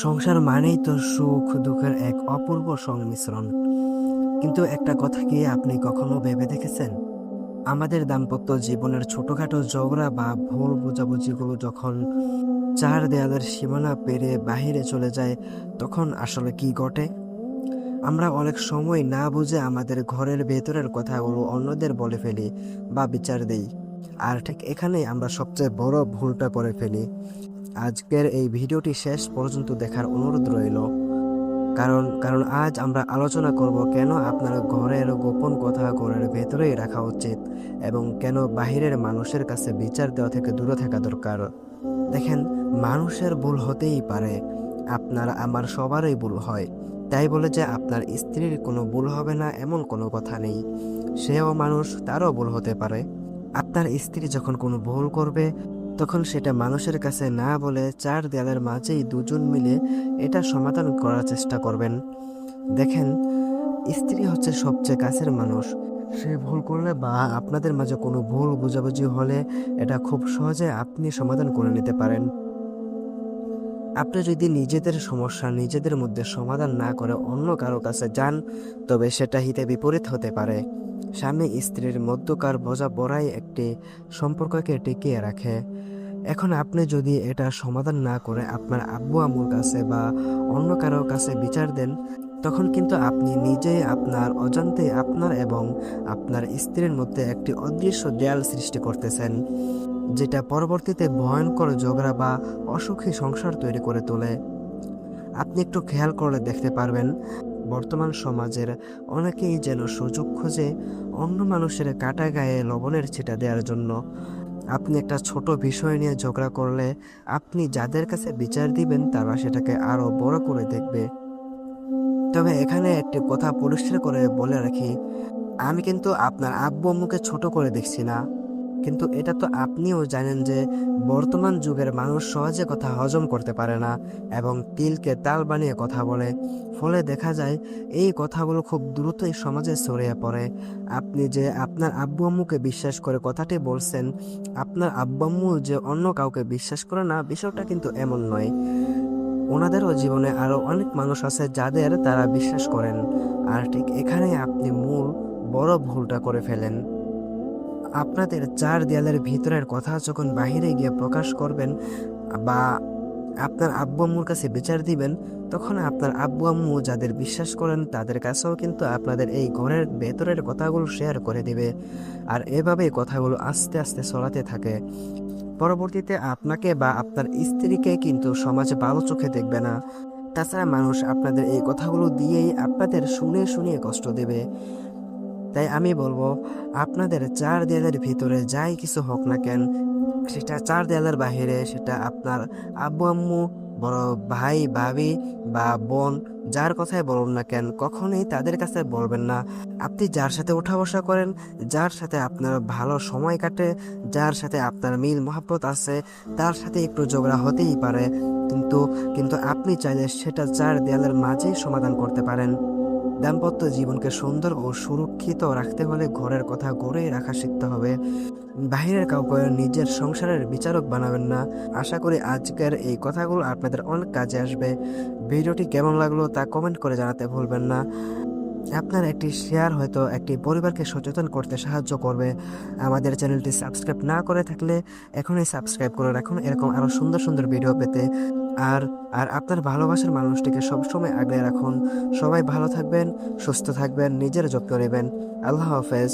সংসার মানেই তো সুখ দুঃখের এক অপূর্ব সংমিশ্রণ। কিন্তু একটা কথা কি আপনি কখনো ভেবে দেখেছেন, আমাদের দাম্পত্য জীবনের ছোটখাটো ঝগড়া বা ভুল বোঝাবুঝিগুলো যখন চার দেয়ালের সীমানা পেরিয়ে বাহিরে চলে যায়, তখন আসলে কি ঘটে? আমরা অনেক সময় না বুঝে আমাদের ঘরের ভেতরের কথাগুলো অন্যদের বলে ফেলি বা বিচার দেই। আর ঠিক এখানেই আমরা সবচেয়ে বড় ভুলটা করে ফেলি। আজকের এই ভিডিওটি শেষ পর্যন্ত দেখার অনুরোধ রইল, কারণ কারণ আজ আমরা আলোচনা করব কেন আপনার ঘরের গোপন কথা ঘরের ভেতরেই রাখা উচিত এবং কেন বাহিরের মানুষের কাছে বিচার দেওয়া থেকে দূরে থাকা দরকার। দেখেন, মানুষের ভুল হতেই পারে, আপনার আমার সবারই ভুল হয়। তাই বলে যে আপনার স্ত্রীর কোনো ভুল হবে না এমন কোনো কথা নেই। সেও মানুষ, তারও ভুল হতে পারে। আপনার স্ত্রী যখন কোনো ভুল করবে, তখন সেটা মানুষের কাছে না বলে চার দেয়ালের মাঝেই দুজন মিলে এটা সমাধান করার চেষ্টা করবেন। দেখেন, স্ত্রী হচ্ছে সবচেয়ে কাছের মানুষ। সে ভুল করলে বা আপনাদের মাঝে কোনো ভুল বোঝাবুঝি হলে এটা খুব সহজে আপনি সমাধান করে নিতে পারেন। আপনি যদি নিজেদের সমস্যা নিজেদের মধ্যে সমাধান না করে অন্য কারো কাছে যান, তবে সেটা হিতে বিপরীত হতে পারে। স্বামী স্ত্রীর মধ্যকার বোঝাপড়াই একটি সম্পর্ককে টিকিয়ে রাখে। এখন আপনি যদি এটা সমাধান না করে আপনার আব্বু আম্মুর কাছে বা অন্য কারোর কাছে বিচার দেন, তখন কিন্তু আপনি নিজেই আপনার অজান্তে আপনার এবং আপনার স্ত্রীর মধ্যে একটি অদৃশ্য দেয়াল সৃষ্টি করতেছেন, যেটা পরবর্তীতে ভয়ঙ্কর ঝগড়া বা অসুখী সংসার তৈরি করে তোলে। আপনি একটু খেয়াল করলে দেখতে পারবেন, বর্তমান সমাজের অনেকেই যেন সুযোগ খোঁজে অন্য মানুষের কাটা গায়ে লবণের ছিটা দেওয়ার জন্য। আপনি একটা ছোট বিষয় নিয়ে ঝগড়া করলে আপনি যাদের কাছে বিচার দিবেন তারা সেটাকে আরো বড় করে দেখবে। তবে এখানে একটি কথা পরিষ্কার করে বলে রাখি, আমি কিন্তু আপনার আব্বু আম্মুকে ছোট করে দেখছি না, কিন্তু এটা তো আপনিও জানেন যে বর্তমান যুগের মানুষ সহজে কথা হজম করতে পারে না এবং তিলকে তাল বানিয়ে কথা বলে। ফলে দেখা যায় এই কথাগুলো খুব দ্রুতই সমাজে ছড়িয়ে পড়ে। আপনি যে আপনার আব্বু আম্মুকে বিশ্বাস করে কথাটি বলছেন, আপনার আব্বু আম্মু যে অন্য কাউকে বিশ্বাস করে না, বিষয়টা কিন্তু এমন নয়। ওনাদেরও জীবনে আরো অনেক মানুষ আছে যাদের তারা বিশ্বাস করেন। আর ঠিক এখানে আপনি মূল বড় ভুলটা করে ফেলেন। আপনাদের চার দেয়ালের ভিতরের কথা যখন বাহিরে গিয়ে প্রকাশ করবেন বা আপনার আব্বু আম্মুর কাছে বিচার দিবেন, তখন আপনার আব্বু আম্মু যাদের বিশ্বাস করেন তাদের কাছেও কিন্তু আপনাদের এই ঘরের ভেতরের কথাগুলো শেয়ার করে দিবে। আর এভাবেই কথাগুলো আস্তে আস্তে ছড়াতে থাকে। পরবর্তীতে আপনাকে বা আপনার স্ত্রীকে কিন্তু সমাজে ভালো চোখে দেখবে না। তাছাড়া মানুষ আপনাদের এই কথাগুলো দিয়েই আপনাদের শুনে শুনিয়ে কষ্ট দেবে। তাই আমি বলবো, আপনাদের চার দেয়ালের ভিতরে যাই কিছু হোক না কেন, সেটা চার দেয়ালের বাহিরে, সেটা আপনার আব্বু আম্মু, বড় ভাই ভাবি বা বোন, যার কথাই বলুন না কেন, কখনোই তাদের কাছে বলবেন না। আপনি যার সাথে ওঠা বসা করেন, যার সাথে আপনার ভালো সময় কাটে, যার সাথে আপনার মিল মহাব্বত আছে, তার সাথে একটু ঝগড়া হতেই পারে, কিন্তু কিন্তু আপনি চাইলে সেটা চার দেয়ালের মাঝেই সমাধান করতে পারেন। দাম্পত্য জীবনকে সুন্দর ও সুরক্ষিত রাখতে হলে ঘরের কথা ঘরেই রাখা শিখতে হবে। বাহিরের কাউকে নিজের সংসারের বিচারক বানাবেন না। আশা করি আজকের এই কথাগুলো আপনাদের অনেক কাজে আসবে। ভিডিওটি কেমন লাগলো তা কমেন্ট করে জানাতে ভুলবেন না। আপনার একটি শেয়ার হয়তো একটি পরিবারকে সচেতন করতে সাহায্য করবে। আমাদের চ্যানেলটি সাবস্ক্রাইব না করে থাকলে এখনই সাবস্ক্রাইব করে রাখুন এরকম আরো সুন্দর সুন্দর ভিডিও পেতে। আর আর আপনার ভালোবাসার মানুষটিকে সবসময় আগলে রাখুন। সবাই ভালো থাকবেন, সুস্থ থাকবেন, নিজের যত্ন নেবেন। আল্লাহ হাফেজ।